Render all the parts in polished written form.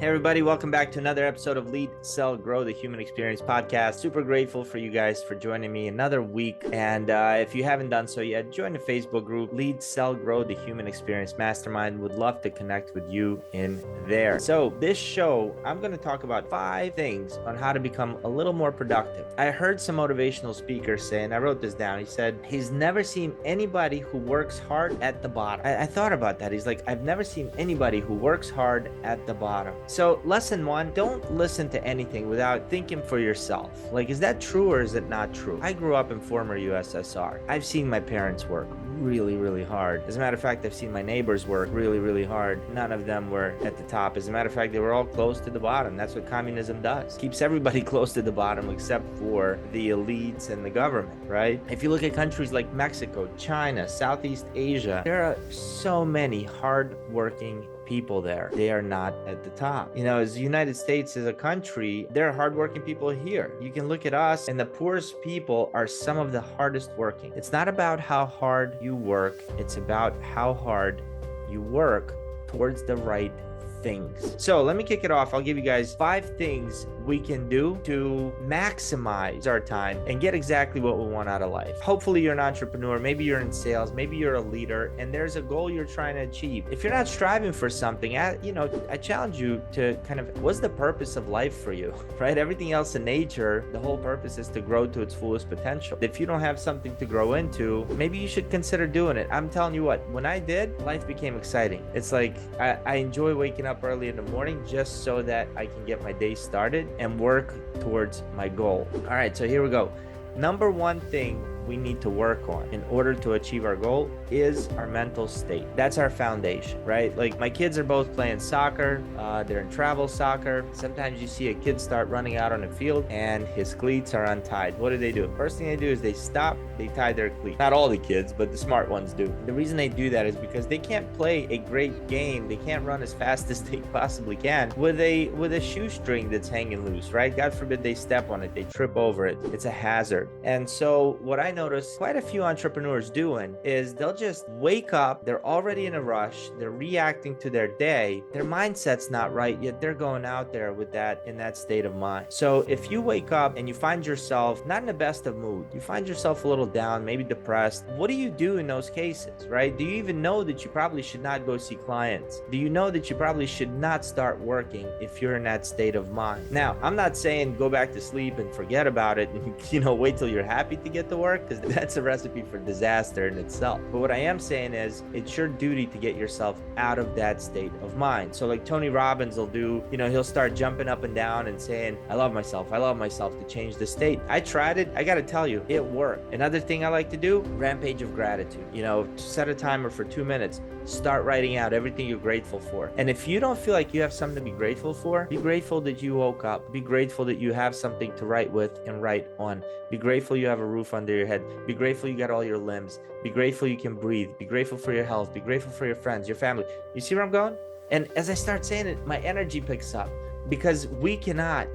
Hey, everybody, welcome back to another episode of Lead, Sell, Grow, the Human Experience Podcast. Super grateful for you guys for joining me another week. And if you haven't done so yet, join the Facebook group, Lead, Sell, Grow, the Human Experience Mastermind. Would love to connect with you in there. So this show, I'm going to talk about 5 things on how to become a little more productive. I heard some motivational speakers say, and I wrote this down. He said, he's never seen anybody who works hard at the bottom. I thought about that. He's like, I've never seen anybody who works hard at the bottom. So lesson 1, don't listen to anything without thinking for yourself. Like, is that true or is it not true? I grew up in former USSR. I've seen my parents work really, really hard. As a matter of fact, I've seen my neighbors work really, really hard. None of them were at the top. As a matter of fact, they were all close to the bottom. That's what communism does. Keeps everybody close to the bottom except for the elites and the government, right? If you look at countries like Mexico, China, Southeast Asia, there are so many hardworking people there. They are not at the top. You know, as the United States as a country, there are hardworking people here. You can look at us, and the poorest people are some of the hardest working. It's not about how hard you work, it's about how hard you work towards the right things. So let me kick it off. I'll give you guys 5 things we can do to maximize our time and get exactly what we want out of life. Hopefully you're an entrepreneur, maybe you're in sales, maybe you're a leader, and there's a goal you're trying to achieve. If you're not striving for something, I challenge you to kind of, what's the purpose of life for you, right? Everything else in nature, the whole purpose is to grow to its fullest potential. If you don't have something to grow into, maybe you should consider doing it. I'm telling you what, when I did, life became exciting. It's like, I enjoy waking up early in the morning just so that I can get my day started and work towards my goal. All right, so here we go. Number 1 thing we need to work on in order to achieve our goal is our mental state. That's our foundation, right? Like, my kids are both playing soccer. They're in travel soccer. Sometimes you see a kid start running out on the field and his cleats are untied. What do? First thing they do is they stop, they tie their cleat. Not all the kids, but the smart ones do. The reason they do that is because they can't play a great game. They can't run as fast as they possibly can with a shoestring that's hanging loose, right? God forbid they step on it, they trip over it. It's a hazard. And so what I notice quite a few entrepreneurs doing is they'll just wake up, they're already in a rush, they're reacting to their day, their mindset's not right, yet they're going out there with that in that state of mind. So if you wake up and you find yourself not in the best of mood, you find yourself a little down, maybe depressed, what do you do in those cases, right? Do you even know that you probably should not go see clients? Do you know that you probably should not start working if you're in that state of mind? Now, I'm not saying go back to sleep and forget about it and, wait till you're happy to get to work, because that's a recipe for disaster in itself. But what I am saying is it's your duty to get yourself out of that state of mind. So like Tony Robbins will do, he'll start jumping up and down and saying, I love myself to change the state. I tried it. I got to tell you, it worked. Another thing I like to do, rampage of gratitude. Set a timer for 2 minutes. Start writing out everything you're grateful for. And if you don't feel like you have something to be grateful for, be grateful that you woke up. Be grateful that you have something to write with and write on. Be grateful you have a roof under your head. Be grateful you got all your limbs. Be grateful you can breathe. Be grateful for your health. Be grateful for your friends, your family. You see where I'm going? And as I start saying it, my energy picks up, because we cannot,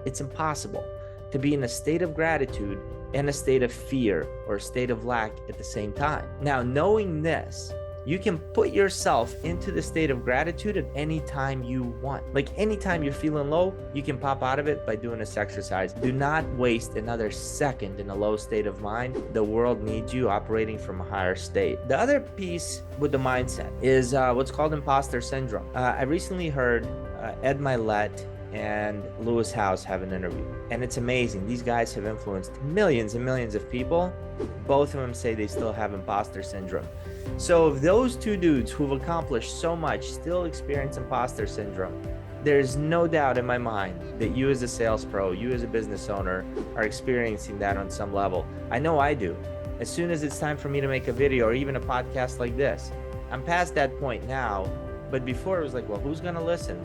it's impossible to be in a state of gratitude and a state of fear or a state of lack at the same time. Now, knowing this, you can put yourself into the state of gratitude at any time you want. Like, anytime you're feeling low, you can pop out of it by doing this exercise. Do not waste another second in a low state of mind. The world needs you operating from a higher state. The other piece with the mindset is what's called imposter syndrome. I recently heard Ed Milet and Lewis Howes have an interview, and it's amazing. These guys have influenced millions and millions of people. Both of them say they still have imposter syndrome. So if those 2 dudes who've accomplished so much still experience imposter syndrome, there's no doubt in my mind that you as a sales pro, you as a business owner, are experiencing that on some level. I know I do. As soon as it's time for me to make a video or even a podcast like this, I'm past that point now. But before it was like, well, who's going to listen?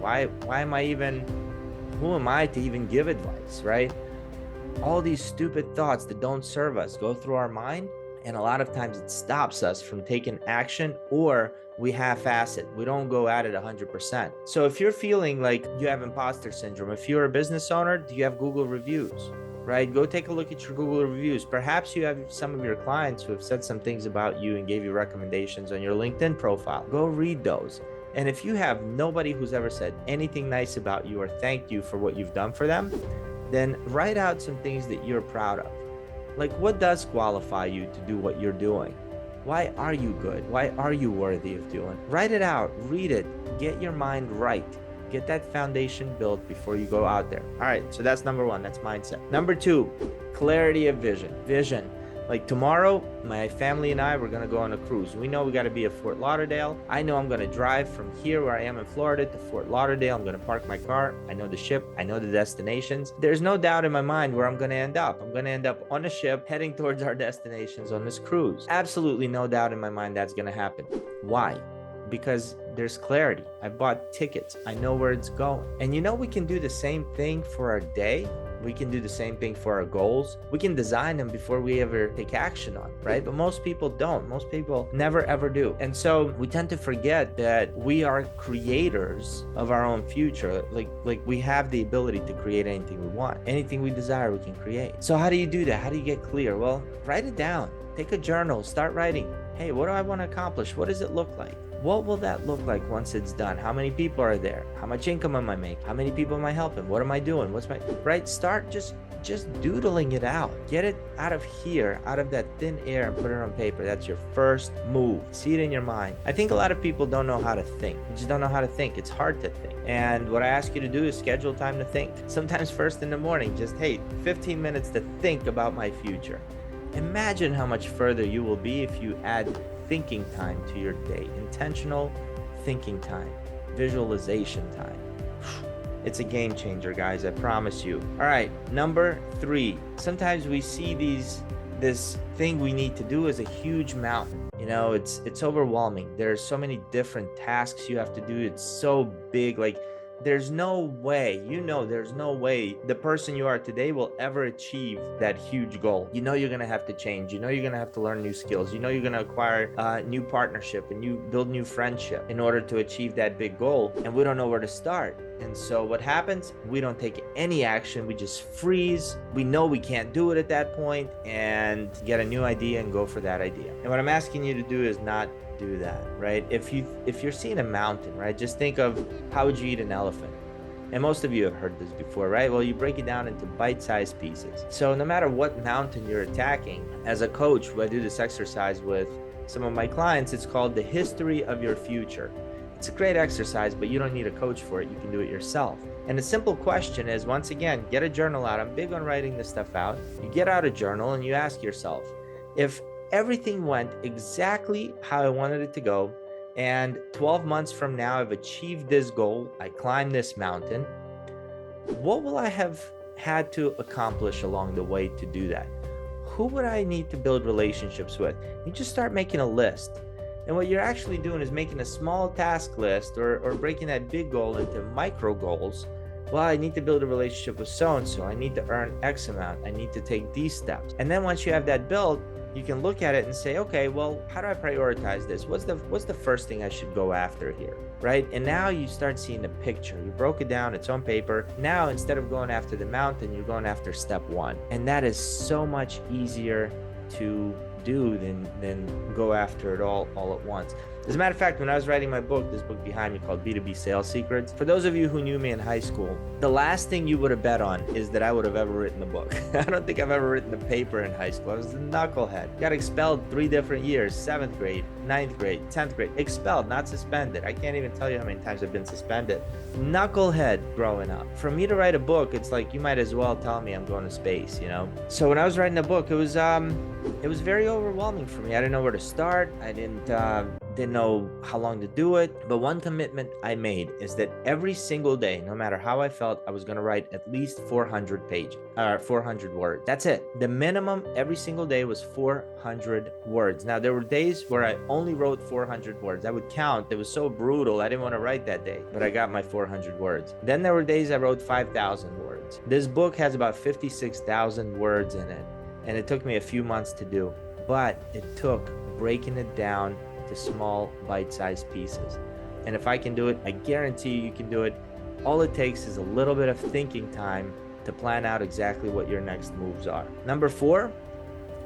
Who am I to even give advice, right? All these stupid thoughts that don't serve us go through our mind. And a lot of times it stops us from taking action, or we half-ass it. We don't go at it 100%. So if you're feeling like you have imposter syndrome, if you're a business owner, do you have Google reviews, right? Go take a look at your Google reviews. Perhaps you have some of your clients who have said some things about you and gave you recommendations on your LinkedIn profile. Go read those And if you have nobody who's ever said anything nice about you or thanked you for what you've done for them, then write out some things that you're proud of. Like, what does qualify you to do what you're doing? Why are you good? Why are you worthy of doing? Write it out, read it, get your mind right. Get that foundation built before you go out there. All right, so that's number one, that's mindset. Number two, clarity of vision. Vision. Like tomorrow, my family and I, we're gonna go on a cruise. We know we gotta be at Fort Lauderdale. I know I'm gonna drive from here where I am in Florida to Fort Lauderdale. I'm gonna park my car. I know the ship, I know the destinations. There's no doubt in my mind where I'm gonna end up. I'm gonna end up on a ship heading towards our destinations on this cruise. Absolutely no doubt in my mind that's gonna happen. Why? Because there's clarity. I bought tickets. I know where it's going. And you know, we can do the same thing for our day. We can do the same thing for our goals. We can design them before we ever take action on, right? But most people don't. Most people never ever do. And so we tend to forget that we are creators of our own future. Like we have the ability to create anything we want. Anything we desire, we can create. So how do you do that? How do you get clear? Well, write it down. Take a journal, start writing. Hey, what do I want to accomplish? What does it look like? What will that look like once it's done? How many people are there? How much income am I making? How many people am I helping? What am I doing? What's my, right? Start just doodling it out. Get it out of here, out of that thin air, and put it on paper. That's your first move. See it in your mind. I think a lot of people don't know how to think. You just don't know how to think. It's hard to think. And what I ask you to do is schedule time to think. Sometimes first in the morning, just, hey, 15 minutes to think about my future. Imagine how much further you will be if you add thinking time to your day. Intentional thinking time, visualization time. It's a game changer, guys, I promise you. All right, number three. Sometimes we see this thing we need to do as a huge mountain. You know, it's overwhelming. There's so many different tasks you have to do. It's so big. Like, there's no way, there's no way the person you are today will ever achieve that huge goal. You know, you're going to have to change. You know, you're going to have to learn new skills. You know, you're going to acquire a new partnership and you build new friendship in order to achieve that big goal. And we don't know where to start. And so what happens? We don't take any action. We just freeze. We know we can't do it at that point and get a new idea and go for that idea. And what I'm asking you to do is not do that, right? If you're seeing a mountain, right, just think of how would you eat an elephant? And most of you have heard this before, right? Well, you break it down into bite-sized pieces. So no matter what mountain you're attacking, as a coach, I do this exercise with some of my clients. It's called the history of your future. It's a great exercise, but you don't need a coach for it. You can do it yourself. And the simple question is, once again, get a journal out. I'm big on writing this stuff out. You get out a journal and you ask yourself, if everything went exactly how I wanted it to go, and 12 months from now, I've achieved this goal, I climbed this mountain, what will I have had to accomplish along the way to do that? Who would I need to build relationships with? You just start making a list. And what you're actually doing is making a small task list or breaking that big goal into micro goals. Well, I need to build a relationship with so-and-so. I need to earn X amount. I need to take these steps. And then once you have that built, you can look at it and say, okay, well, how do I prioritize this? What's the first thing I should go after here, right? And now you start seeing the picture. You broke it down, it's on paper. Now, instead of going after the mountain, you're going after step one. And that is so much easier to do than go after it all at once. As a matter of fact, when I was writing my book, this book behind me called B2B Sales Secrets, for those of you who knew me in high school, the last thing you would have bet on is that I would have ever written the book. I don't think I've ever written a paper in high school. I was a knucklehead. Got expelled 3 different years, 7th grade, 9th grade, 10th grade. Expelled, not suspended. I can't even tell you how many times I've been suspended. Knucklehead growing up. For me to write a book, it's like you might as well tell me I'm going to space, you know? So when I was writing the book, it was very overwhelming for me. I didn't know where to start. I didn't know how long to do it. But one commitment I made is that every single day, no matter how I felt, I was going to write at least 400 pages, 400 words. That's it. The minimum every single day was 400 words. Now, there were days where I only wrote 400 words. I would count. It was so brutal. I didn't want to write that day, but I got my 400 words. Then there were days I wrote 5,000 words. This book has about 56,000 words in it, and it took me a few months to do, but it took breaking it down to small bite-sized pieces. And if I can do it, I guarantee you can do it. All it takes is a little bit of thinking time to plan out exactly what your next moves are. Number 4,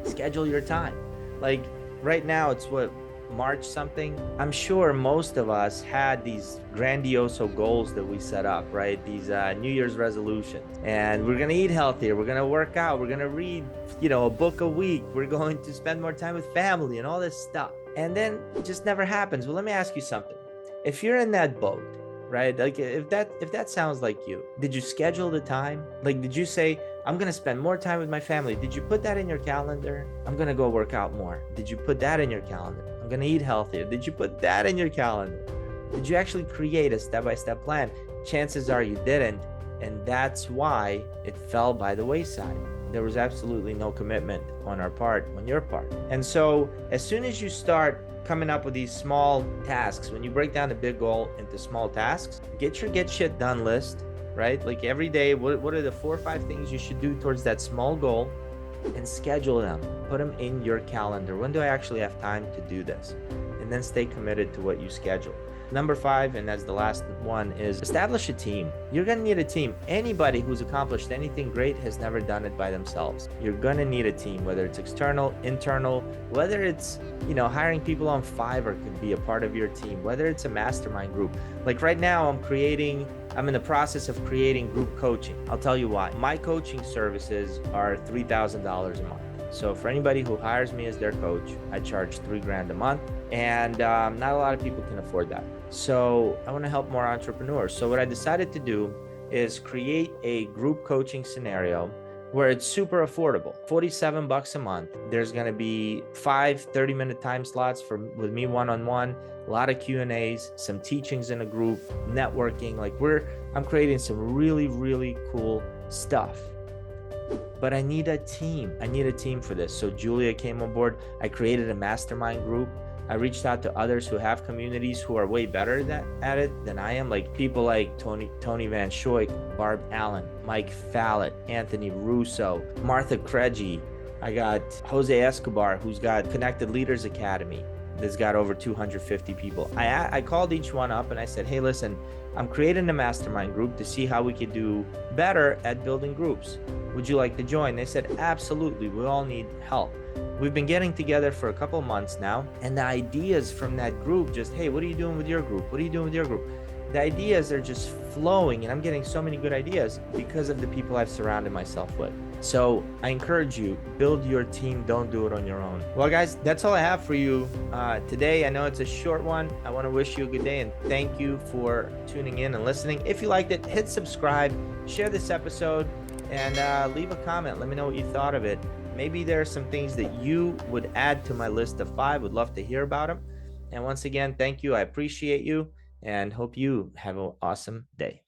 schedule your time. Like right now, it's what, March something, I'm sure most of us had these grandiose goals that we set up, right? These New Year's resolutions. And we're going to eat healthier. We're going to work out. We're going to read, a book a week. We're going to spend more time with family and all this stuff. And then it just never happens. Well, let me ask you something. If you're in that boat, right? Like if that sounds like you, did you schedule the time? Like, did you say, I'm going to spend more time with my family? Did you put that in your calendar? I'm going to go work out more. Did you put that in your calendar? I'm going to eat healthier. Did you put that in your calendar? Did you actually create a step-by-step plan? Chances are you didn't. And that's why it fell by the wayside. There was absolutely no commitment on our part, on your part. And so as soon as you start coming up with these small tasks, when you break down a big goal into small tasks, get your get shit done list, right? Like every day, what are the 4 or 5 things you should do towards that small goal, and schedule them, put them in your calendar. When do I actually have time to do this? And then stay committed to what you schedule. Number 5, and that's the last one, is establish a team. You're going to need a team. Anybody who's accomplished anything great has never done it by themselves. You're going to need a team, whether it's external, internal, whether it's, hiring people on Fiverr could be a part of your team, whether it's a mastermind group. Like right now, I'm in the process of creating group coaching. I'll tell you why. My coaching services are $3,000 a month. So for anybody who hires me as their coach, I charge $3,000 a month, and not a lot of people can afford that. So I want to help more entrepreneurs. So what I decided to do is create a group coaching scenario where it's super affordable, $47 a month. There's going to be 5 30-minute time slots with me one-on-one, a lot of Q&As, some teachings in a group, networking. I'm creating some really, really cool stuff. But I need a team. I need a team for this. So Julia came on board. I created a mastermind group. I reached out to others who have communities who are way better at it than I am, like people like Tony Van Schoik, Barb Allen, Mike Fallett, Anthony Russo, Martha Craigie. I got Jose Escobar, who's got Connected Leaders Academy. That's got over 250 people. I called each one up and I said, hey, listen, I'm creating a mastermind group to see how we could do better at building groups. Would you like to join? They said, absolutely. We all need help. We've been getting together for a couple of months now, and the ideas from that group just, hey, what are you doing with your group? What are you doing with your group? The ideas are just flowing, and I'm getting so many good ideas because of the people I've surrounded myself with. So I encourage you, build your team. Don't do it on your own. Well, guys, that's all I have for you today. I know it's a short one. I want to wish you a good day and thank you for tuning in and listening. If you liked it, hit subscribe, share this episode, and leave a comment. Let me know what you thought of it. Maybe there are some things that you would add to my list of 5. Would love to hear about them. And once again, thank you. I appreciate you and hope you have an awesome day.